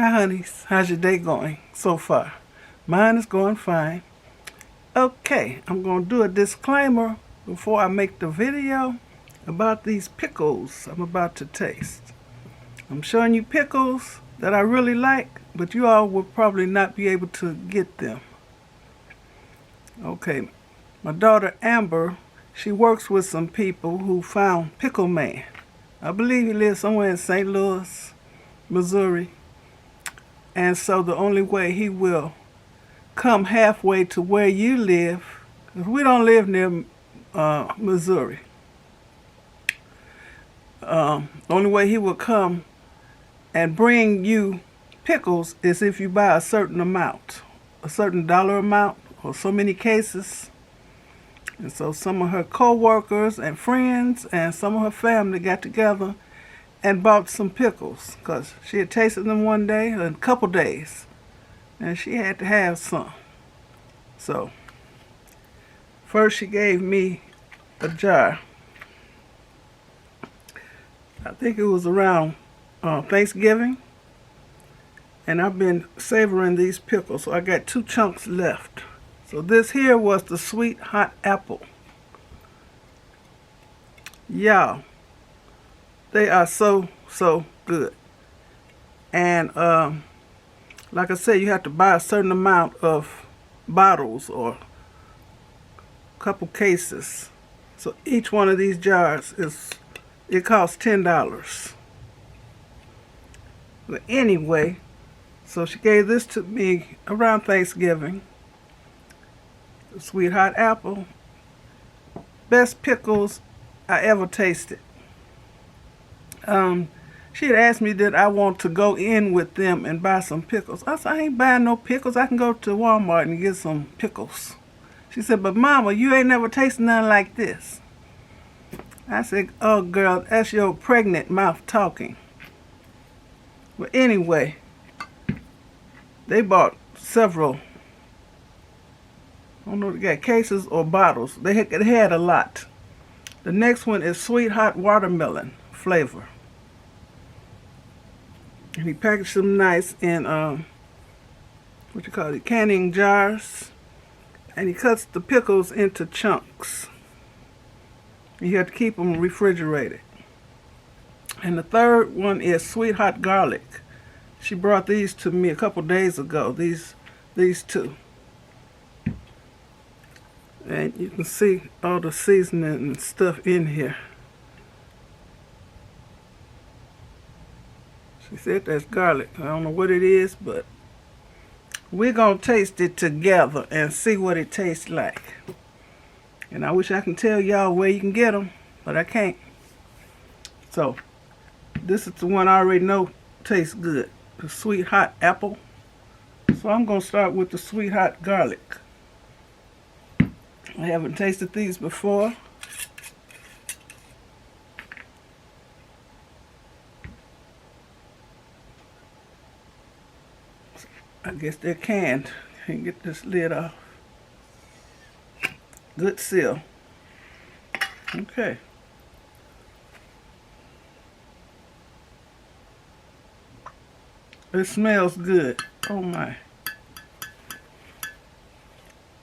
Hi honeys, how's your day going so far? Mine is going fine. Okay, I'm going to do a disclaimer before I make the video about these pickles I'm about to taste. I'm showing you pickles that I really like, but you all will probably not be able to get them. Okay, my daughter Amber, she works with some people who found Pickle Man. I believe he lives somewhere in St. Louis, Missouri. And so the only way he will come halfway to where you live, because we don't live near Missouri. The only way he will come and bring you pickles is if you buy a certain amount, a certain dollar amount, or so many cases. And so some of her co-workers and friends and some of her family got together and bought some pickles because she had tasted them one day, a couple days, and she had to have some. So first she gave me a jar. I think it was around Thanksgiving, and I've been savoring these pickles, so I got 2 chunks left. So this here was the sweet hot apple. Y'all, they are so good. And like I said, you have to buy a certain amount of bottles or a couple cases. So each one of these jars it costs $10. But anyway, so she gave this to me around Thanksgiving. The sweet hot apple. Best pickles I ever tasted. She had asked me did I want to go in with them and buy some pickles. I said, I ain't buying no pickles. I can go to Walmart and get some pickles. She said, but Mama, you ain't never tasted nothing like this. I said, oh girl, that's your pregnant mouth talking. But anyway, they bought several, I don't know if they got cases or bottles. They had a lot. The next one is sweet hot watermelon flavor. And he packaged them nice in canning jars. And he cuts the pickles into chunks. You have to keep them refrigerated. And the third one is sweet hot garlic. She brought these to me a couple days ago. These 2. And you can see all the seasoning and stuff in here. She said that's garlic. I don't know what it is, but we're going to taste it together and see what it tastes like. And I wish I can tell y'all where you can get them, but I can't. So, this is the one I already know tastes good. The sweet hot apple. So I'm going to start with the sweet hot garlic. I haven't tasted these before. I guess they're canned. Can't get this lid off. Good seal. Okay. It smells good. Oh my.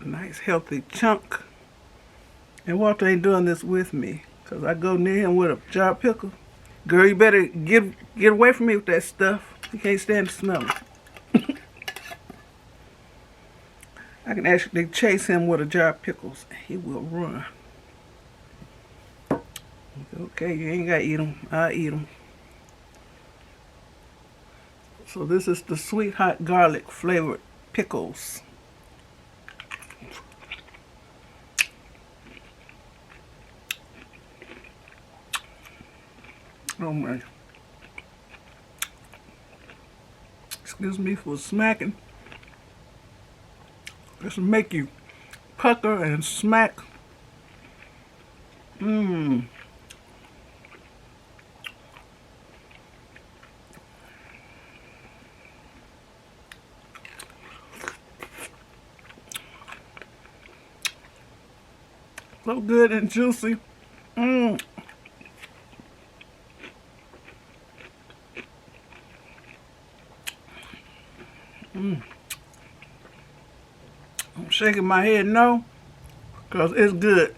Nice healthy chunk. And Walter ain't doing this with me, because I go near him with a jar of pickle. Girl, you better get away from me with that stuff. You can't stand the smell of it. I can actually chase him with a jar of pickles and he will run. Okay, you ain't got to eat them. I'll eat them. So this is the sweet hot garlic flavored pickles. Oh my. Excuse me for smacking. This will make you pucker and smack. Mmm. So good and juicy. Mmm. I'm shaking my head no, because it's good.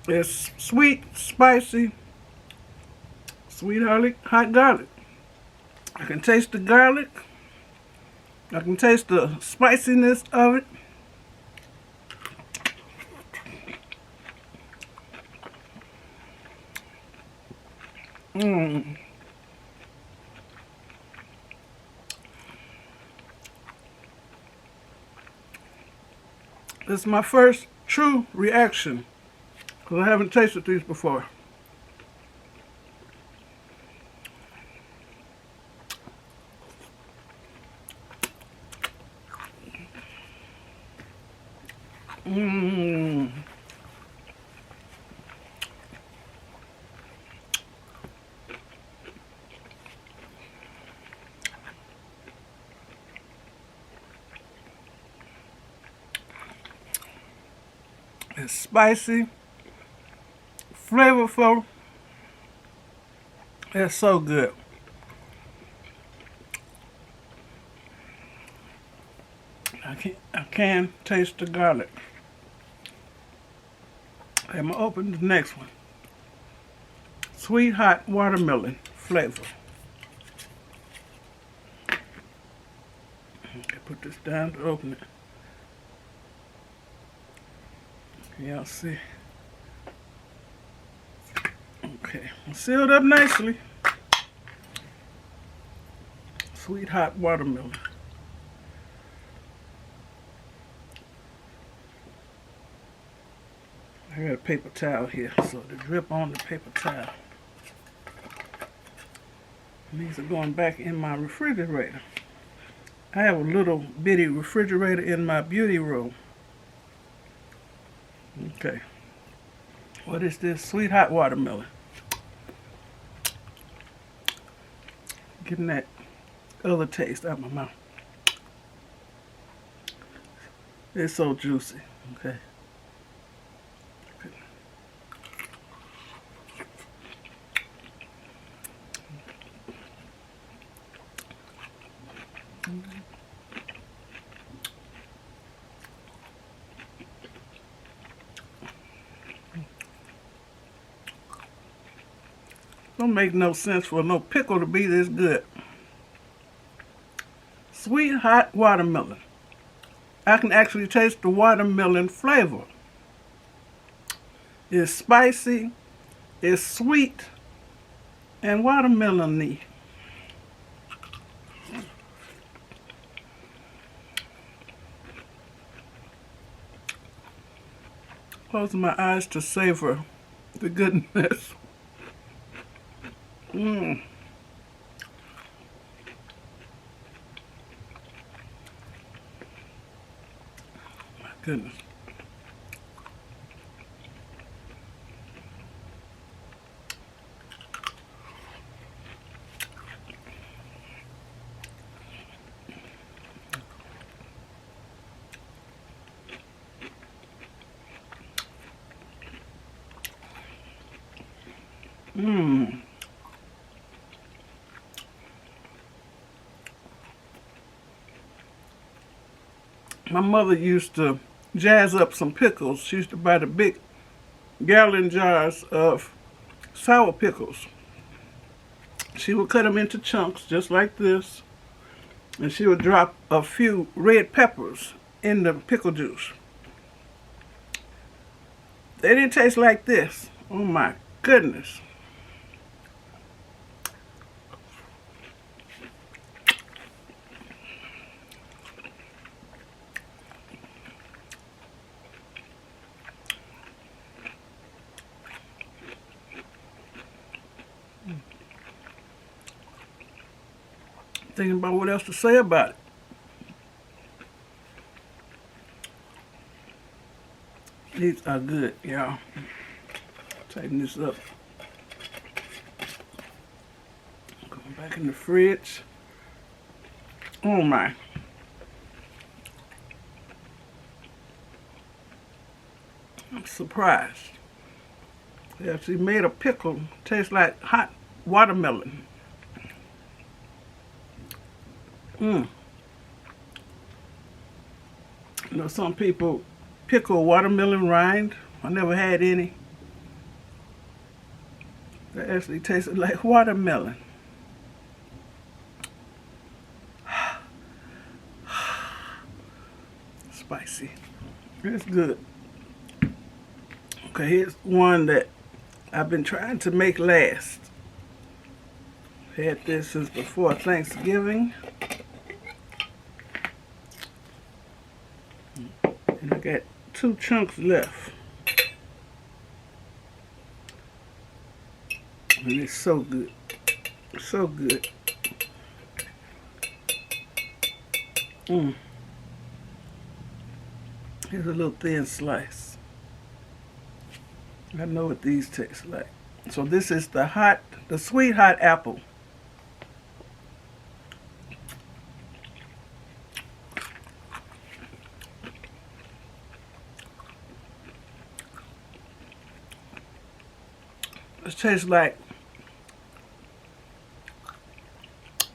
It's sweet, spicy, sweet hot garlic. I can taste the garlic. I can taste the spiciness of it. This is my first true reaction, because I haven't tasted these before. It's spicy, flavorful. It's so good. I can taste the garlic. I'm gonna open the next one. Sweet hot watermelon flavor. Okay, put this down to open it. Y'all see. Okay, sealed up nicely. Sweet hot watermelon. I got a paper towel here, so to drip on the paper towel. And these are going back in my refrigerator. I have a little bitty refrigerator in my beauty room. Okay. What is this? Sweet hot watermelon. Getting that other taste out of my mouth. It's so juicy. Okay. Don't make no sense for no pickle to be this good. Sweet hot watermelon. I can actually taste the watermelon flavor. It's spicy, it's sweet, and watermelon-y. Closing my eyes to savor the goodness. My goodness. My mother used to jazz up some pickles. She used to buy the big gallon jars of sour pickles. She would cut them into chunks just like this, and she would drop a few red peppers in the pickle juice. They didn't taste like this. Oh my goodness. Thinking about what else to say about it. These are good, y'all. Tighten this up. Going back in the fridge. Oh my. I'm surprised. They actually made a pickle taste like hot watermelon. You know, some people pickle watermelon rind. I never had any that actually tasted like watermelon. Spicy. It's good. Okay, here's one that I've been trying to make last. Had this since before Thanksgiving. And I got 2 chunks left. And it's so good. So good. Here's a little thin slice. I know what these taste like. So this is the sweet hot apple. It tastes like,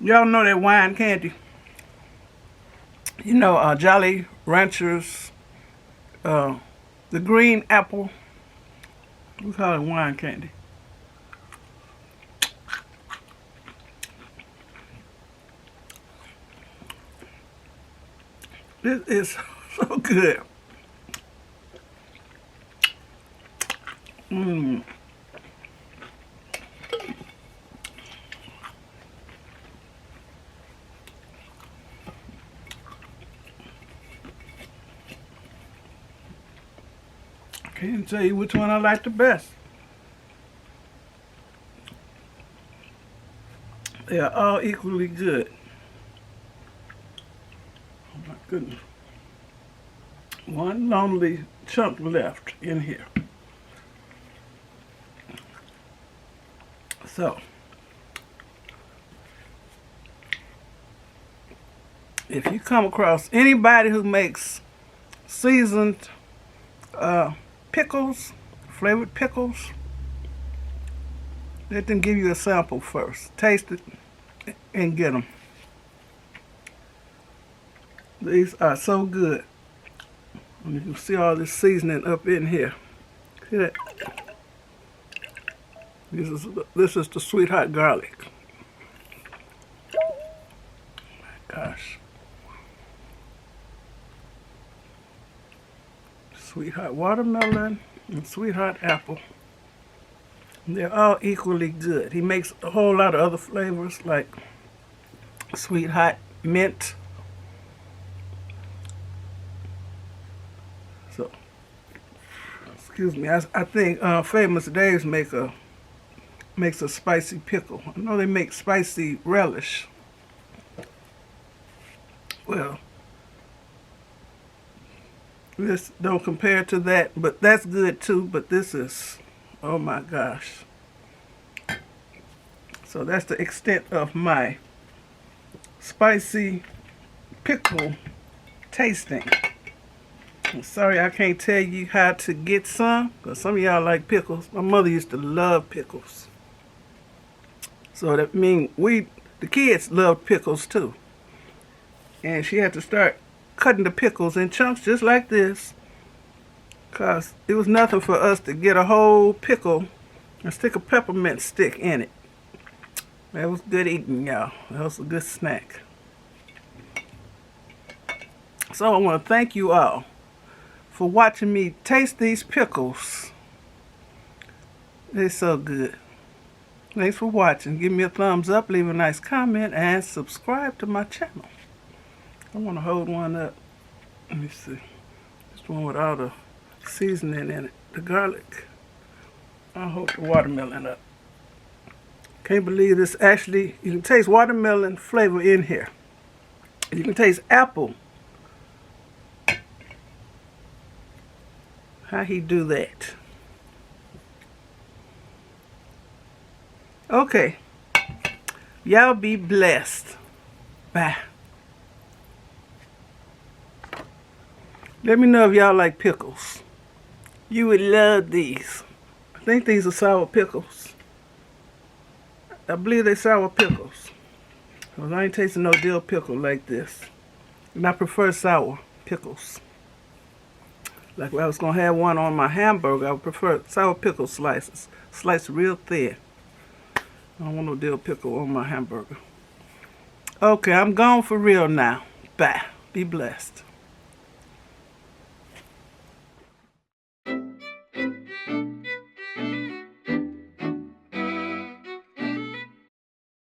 y'all know that wine candy. You know, Jolly Ranchers, the green apple. We call it wine candy. This is so good. Can't tell you which one I like the best. They are all equally good. Oh my goodness. One lonely chunk left in here. So, if you come across anybody who makes seasoned pickles, flavored pickles, let them give you a sample first. Taste it and get them. These are so good. And you can see all this seasoning up in here. See that? This is the sweet hot garlic. Oh my gosh. Sweet hot watermelon and sweet hot apple. They're all equally good. He makes a whole lot of other flavors like sweet hot mint. So, excuse me. I think Famous Dave's makes a spicy pickle. I know they make spicy relish. Well, this don't compare to that, but that's good too. But this is, oh my gosh. So that's the extent of my spicy pickle tasting. I'm sorry I can't tell you how to get some, because some of y'all like pickles. My mother used to love pickles. So that means the kids loved pickles too. And she had to start cutting the pickles in chunks just like this, because it was nothing for us to get a whole pickle and stick a peppermint stick in it. That was good eating, y'all. That was a good snack. So I want to thank you all for watching me taste these pickles. They're so good. Thanks for watching. Give me a thumbs up, leave a nice comment, and subscribe to my channel. I want to hold one up. Let me see. This one with all the seasoning in it. The garlic. I'll hold the watermelon up. Can't believe this actually, you can taste watermelon flavor in here. You can taste apple. How he do that? Okay. Y'all be blessed. Bye. Let me know if y'all like pickles. You would love these. I think these are sour pickles. I believe they're sour pickles. 'Cause I ain't tasting no dill pickle like this. And I prefer sour pickles. Like if I was going to have one on my hamburger, I would prefer sour pickle slices. Sliced real thin. I don't want no dill pickle on my hamburger. Okay, I'm gone for real now. Bye. Be blessed.